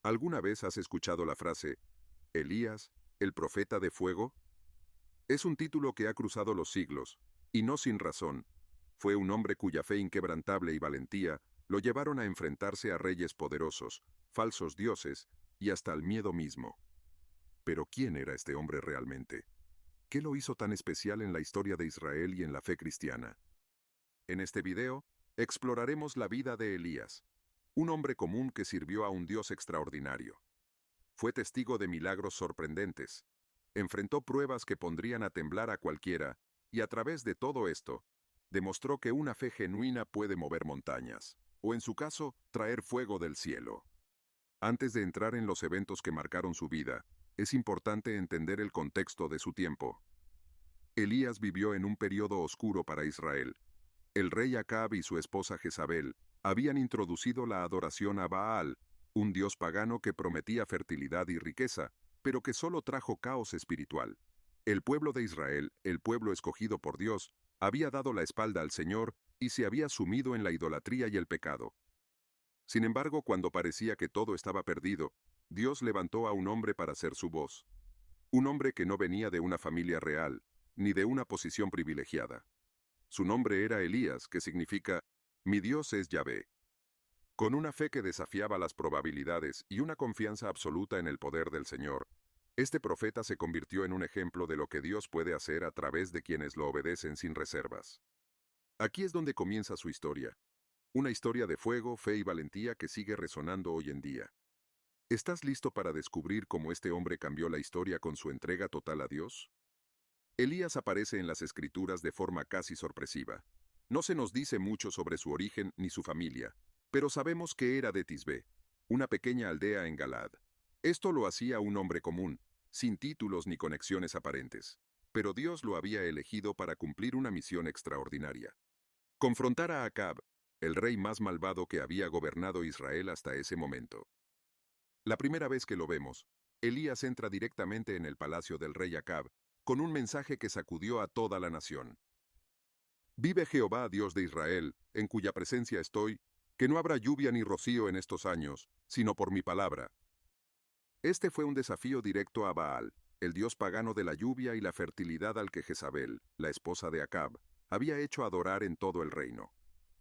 ¿Alguna vez has escuchado la frase, Elías, el profeta de fuego? Es un título que ha cruzado los siglos, y no sin razón. Fue un hombre cuya fe inquebrantable y valentía lo llevaron a enfrentarse a reyes poderosos, falsos dioses y hasta al miedo mismo. Pero ¿quién era este hombre realmente? ¿Qué lo hizo tan especial en la historia de Israel y en la fe cristiana? En este video, exploraremos la vida de Elías, un hombre común que sirvió a un Dios extraordinario. Fue testigo de milagros sorprendentes, enfrentó pruebas que pondrían a temblar a cualquiera, y a través de todo esto, demostró que una fe genuina puede mover montañas, o en su caso, traer fuego del cielo. Antes de entrar en los eventos que marcaron su vida, es importante entender el contexto de su tiempo. Elías vivió en un periodo oscuro para Israel. El rey Acab y su esposa Jezabel habían introducido la adoración a Baal, un dios pagano que prometía fertilidad y riqueza, pero que solo trajo caos espiritual. El pueblo de Israel, el pueblo escogido por Dios, había dado la espalda al Señor y se había sumido en la idolatría y el pecado. Sin embargo, cuando parecía que todo estaba perdido, Dios levantó a un hombre para ser su voz. Un hombre que no venía de una familia real, ni de una posición privilegiada. Su nombre era Elías, que significa, mi Dios es Yahvé. Con una fe que desafiaba las probabilidades y una confianza absoluta en el poder del Señor, este profeta se convirtió en un ejemplo de lo que Dios puede hacer a través de quienes lo obedecen sin reservas. Aquí es donde comienza su historia. Una historia de fuego, fe y valentía que sigue resonando hoy en día. ¿Estás listo para descubrir cómo este hombre cambió la historia con su entrega total a Dios? Elías aparece en las Escrituras de forma casi sorpresiva. No se nos dice mucho sobre su origen ni su familia, pero sabemos que era de Tisbé, una pequeña aldea en Galad. Esto lo hacía un hombre común, sin títulos ni conexiones aparentes. Pero Dios lo había elegido para cumplir una misión extraordinaria. Confrontar a Acab, el rey más malvado que había gobernado Israel hasta ese momento. La primera vez que lo vemos, Elías entra directamente en el palacio del rey Acab, con un mensaje que sacudió a toda la nación. Vive Jehová, Dios de Israel, en cuya presencia estoy, que no habrá lluvia ni rocío en estos años, sino por mi palabra. Este fue un desafío directo a Baal, el dios pagano de la lluvia y la fertilidad al que Jezabel, la esposa de Acab, había hecho adorar en todo el reino.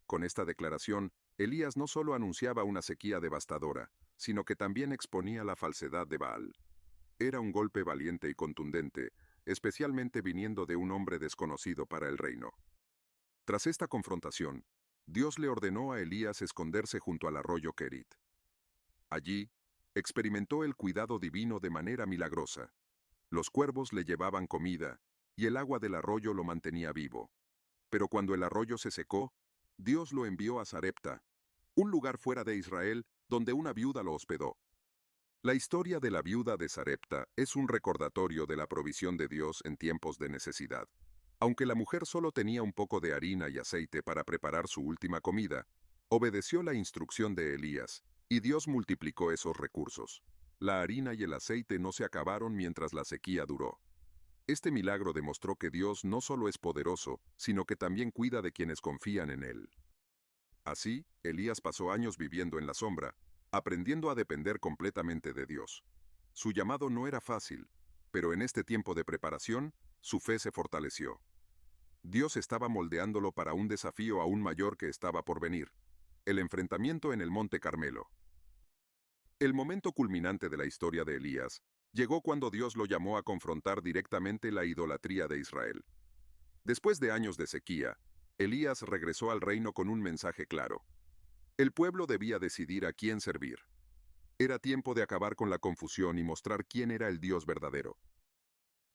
Con esta declaración, Elías no solo anunciaba una sequía devastadora, sino que también exponía la falsedad de Baal. Era un golpe valiente y contundente, especialmente viniendo de un hombre desconocido para el reino. Tras esta confrontación, Dios le ordenó a Elías esconderse junto al arroyo Kerit. Allí, experimentó el cuidado divino de manera milagrosa. Los cuervos le llevaban comida, y el agua del arroyo lo mantenía vivo. Pero cuando el arroyo se secó, Dios lo envió a Sarepta, un lugar fuera de Israel donde una viuda lo hospedó. La historia de la viuda de Sarepta es un recordatorio de la provisión de Dios en tiempos de necesidad. Aunque la mujer solo tenía un poco de harina y aceite para preparar su última comida, obedeció la instrucción de Elías, y Dios multiplicó esos recursos. La harina y el aceite no se acabaron mientras la sequía duró. Este milagro demostró que Dios no solo es poderoso, sino que también cuida de quienes confían en Él. Así, Elías pasó años viviendo en la sombra, aprendiendo a depender completamente de Dios. Su llamado no era fácil, pero en este tiempo de preparación, su fe se fortaleció. Dios estaba moldeándolo para un desafío aún mayor que estaba por venir: el enfrentamiento en el Monte Carmelo. El momento culminante de la historia de Elías llegó cuando Dios lo llamó a confrontar directamente la idolatría de Israel. Después de años de sequía, Elías regresó al reino con un mensaje claro. El pueblo debía decidir a quién servir. Era tiempo de acabar con la confusión y mostrar quién era el Dios verdadero.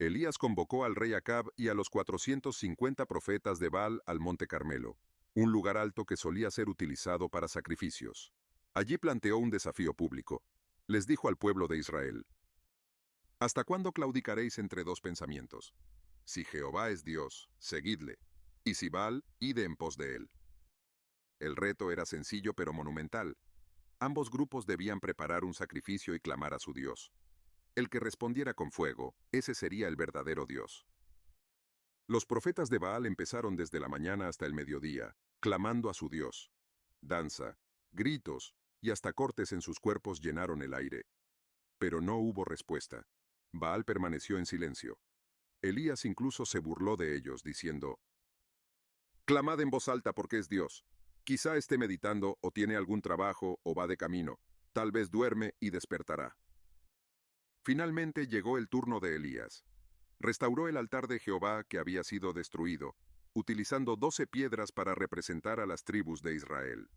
Elías convocó al rey Acab y a los 450 profetas de Baal al Monte Carmelo, un lugar alto que solía ser utilizado para sacrificios. Allí planteó un desafío público. Les dijo al pueblo de Israel: ¿hasta cuándo claudicaréis entre dos pensamientos? Si Jehová es Dios, seguidle, y si Baal, id en pos de él. El reto era sencillo pero monumental. Ambos grupos debían preparar un sacrificio y clamar a su Dios. El que respondiera con fuego, ese sería el verdadero Dios. Los profetas de Baal empezaron desde la mañana hasta el mediodía, clamando a su Dios. Danza, gritos, y hasta cortes en sus cuerpos llenaron el aire. Pero no hubo respuesta. Baal permaneció en silencio. Elías incluso se burló de ellos, diciendo: «Clamad en voz alta porque es Dios. Quizá esté meditando o tiene algún trabajo o va de camino. Tal vez duerme y despertará». Finalmente llegó el turno de Elías. Restauró el altar de Jehová que había sido destruido, utilizando 12 piedras para representar a las tribus de Israel.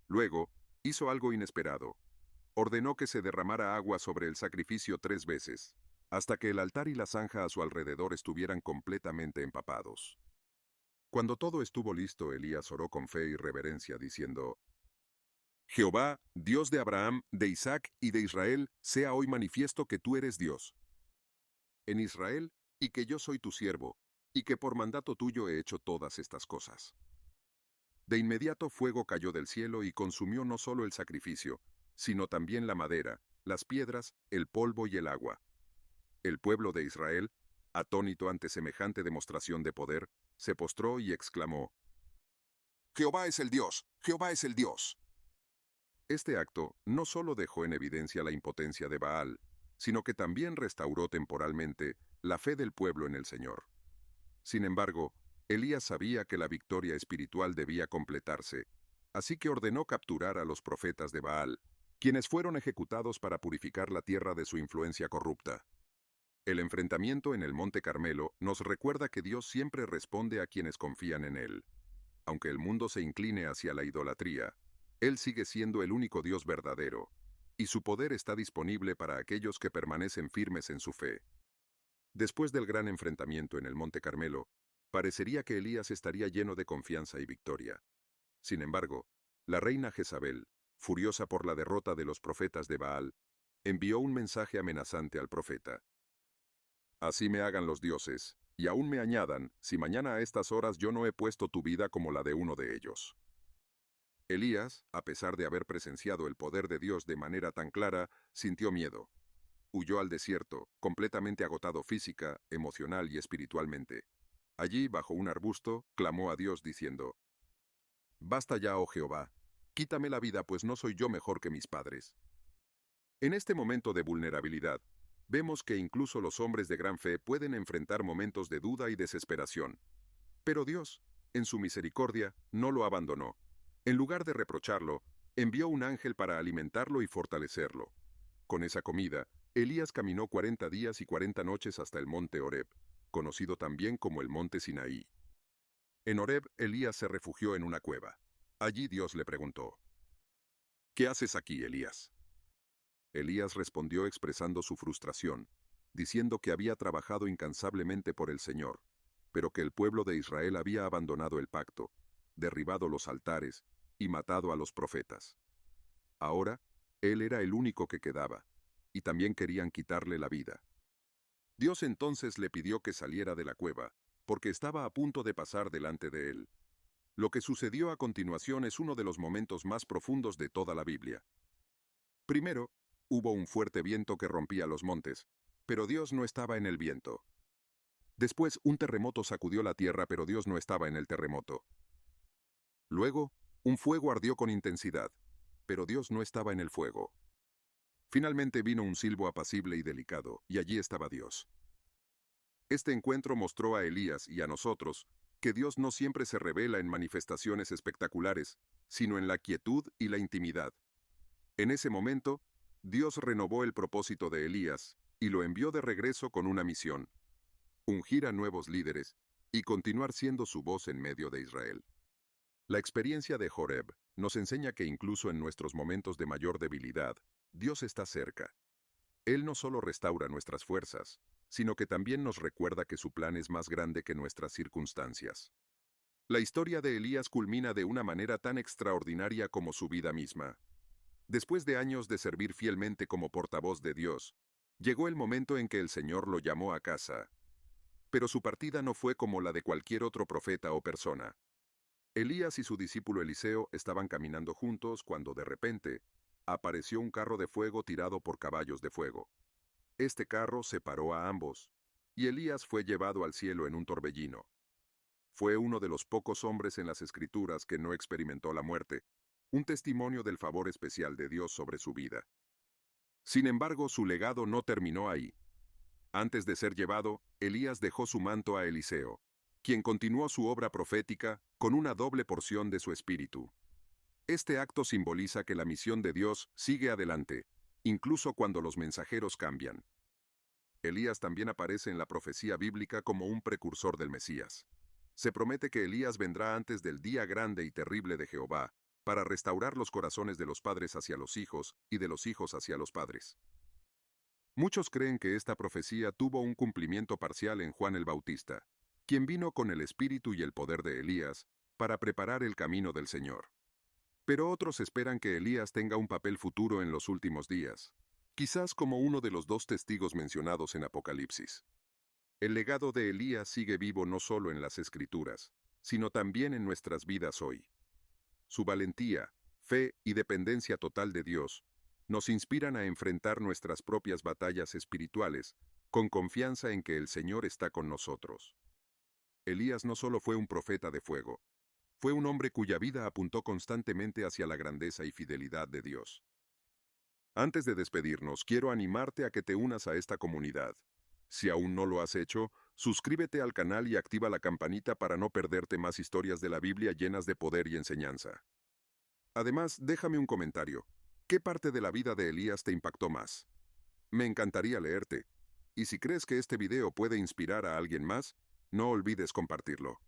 Luego, hizo algo inesperado. Ordenó que se derramara agua sobre el sacrificio 3 veces, hasta que el altar y la zanja a su alrededor estuvieran completamente empapados. Cuando todo estuvo listo, Elías oró con fe y reverencia, diciendo: «Jehová, Dios de Abraham, de Isaac y de Israel, sea hoy manifiesto que tú eres Dios en Israel, y que yo soy tu siervo, y que por mandato tuyo he hecho todas estas cosas». De inmediato fuego cayó del cielo y consumió no solo el sacrificio, sino también la madera, las piedras, el polvo y el agua. El pueblo de Israel, atónito ante semejante demostración de poder, se postró y exclamó: «Jehová es el Dios, Jehová es el Dios». Este acto no solo dejó en evidencia la impotencia de Baal, sino que también restauró temporalmente la fe del pueblo en el Señor. Sin embargo, Elías sabía que la victoria espiritual debía completarse, así que ordenó capturar a los profetas de Baal, quienes fueron ejecutados para purificar la tierra de su influencia corrupta. El enfrentamiento en el Monte Carmelo nos recuerda que Dios siempre responde a quienes confían en Él. Aunque el mundo se incline hacia la idolatría, Él sigue siendo el único Dios verdadero, y su poder está disponible para aquellos que permanecen firmes en su fe. Después del gran enfrentamiento en el Monte Carmelo, parecería que Elías estaría lleno de confianza y victoria. Sin embargo, la reina Jezabel, furiosa por la derrota de los profetas de Baal, envió un mensaje amenazante al profeta: «Así me hagan los dioses, y aún me añadan, si mañana a estas horas yo no he puesto tu vida como la de uno de ellos». Elías, a pesar de haber presenciado el poder de Dios de manera tan clara, sintió miedo. Huyó al desierto, completamente agotado física, emocional y espiritualmente. Allí, bajo un arbusto, clamó a Dios diciendo: «Basta ya, oh Jehová, quítame la vida, pues no soy yo mejor que mis padres». En este momento de vulnerabilidad, vemos que incluso los hombres de gran fe pueden enfrentar momentos de duda y desesperación. Pero Dios, en su misericordia, no lo abandonó. En lugar de reprocharlo, envió un ángel para alimentarlo y fortalecerlo. Con esa comida, Elías caminó 40 días y 40 noches hasta el monte Horeb, conocido también como el monte Sinaí. En Horeb, Elías se refugió en una cueva. Allí Dios le preguntó: «¿Qué haces aquí, Elías?». Elías respondió expresando su frustración, diciendo que había trabajado incansablemente por el Señor, pero que el pueblo de Israel había abandonado el pacto, derribado los altares y matado a los profetas. Ahora, él era el único que quedaba, y también querían quitarle la vida. Dios entonces le pidió que saliera de la cueva, porque estaba a punto de pasar delante de él. Lo que sucedió a continuación es uno de los momentos más profundos de toda la Biblia. Primero, hubo un fuerte viento que rompía los montes, pero Dios no estaba en el viento. Después, un terremoto sacudió la tierra, pero Dios no estaba en el terremoto. Luego, un fuego ardió con intensidad, pero Dios no estaba en el fuego. Finalmente vino un silbo apacible y delicado, y allí estaba Dios. Este encuentro mostró a Elías y a nosotros que Dios no siempre se revela en manifestaciones espectaculares, sino en la quietud y la intimidad. En ese momento, Dios renovó el propósito de Elías y lo envió de regreso con una misión: ungir a nuevos líderes y continuar siendo su voz en medio de Israel. La experiencia de Horeb nos enseña que incluso en nuestros momentos de mayor debilidad, Dios está cerca. Él no solo restaura nuestras fuerzas, sino que también nos recuerda que su plan es más grande que nuestras circunstancias. La historia de Elías culmina de una manera tan extraordinaria como su vida misma. Después de años de servir fielmente como portavoz de Dios, llegó el momento en que el Señor lo llamó a casa. Pero su partida no fue como la de cualquier otro profeta o persona. Elías y su discípulo Eliseo estaban caminando juntos cuando de repente apareció un carro de fuego tirado por caballos de fuego. Este carro separó a ambos, y Elías fue llevado al cielo en un torbellino. Fue uno de los pocos hombres en las Escrituras que no experimentó la muerte, un testimonio del favor especial de Dios sobre su vida. Sin embargo, su legado no terminó ahí. Antes de ser llevado, Elías dejó su manto a Eliseo, quien continuó su obra profética con una doble porción de su espíritu. Este acto simboliza que la misión de Dios sigue adelante, incluso cuando los mensajeros cambian. Elías también aparece en la profecía bíblica como un precursor del Mesías. Se promete que Elías vendrá antes del día grande y terrible de Jehová, para restaurar los corazones de los padres hacia los hijos y de los hijos hacia los padres. Muchos creen que esta profecía tuvo un cumplimiento parcial en Juan el Bautista, quien vino con el espíritu y el poder de Elías para preparar el camino del Señor. Pero otros esperan que Elías tenga un papel futuro en los últimos días, quizás como uno de los dos testigos mencionados en Apocalipsis. El legado de Elías sigue vivo no solo en las Escrituras, sino también en nuestras vidas hoy. Su valentía, fe y dependencia total de Dios nos inspiran a enfrentar nuestras propias batallas espirituales, con confianza en que el Señor está con nosotros. Elías no solo fue un profeta de fuego, fue un hombre cuya vida apuntó constantemente hacia la grandeza y fidelidad de Dios. Antes de despedirnos, quiero animarte a que te unas a esta comunidad. Si aún no lo has hecho, suscríbete al canal y activa la campanita para no perderte más historias de la Biblia llenas de poder y enseñanza. Además, déjame un comentario. ¿Qué parte de la vida de Elías te impactó más? Me encantaría leerte. Y si crees que este video puede inspirar a alguien más, no olvides compartirlo.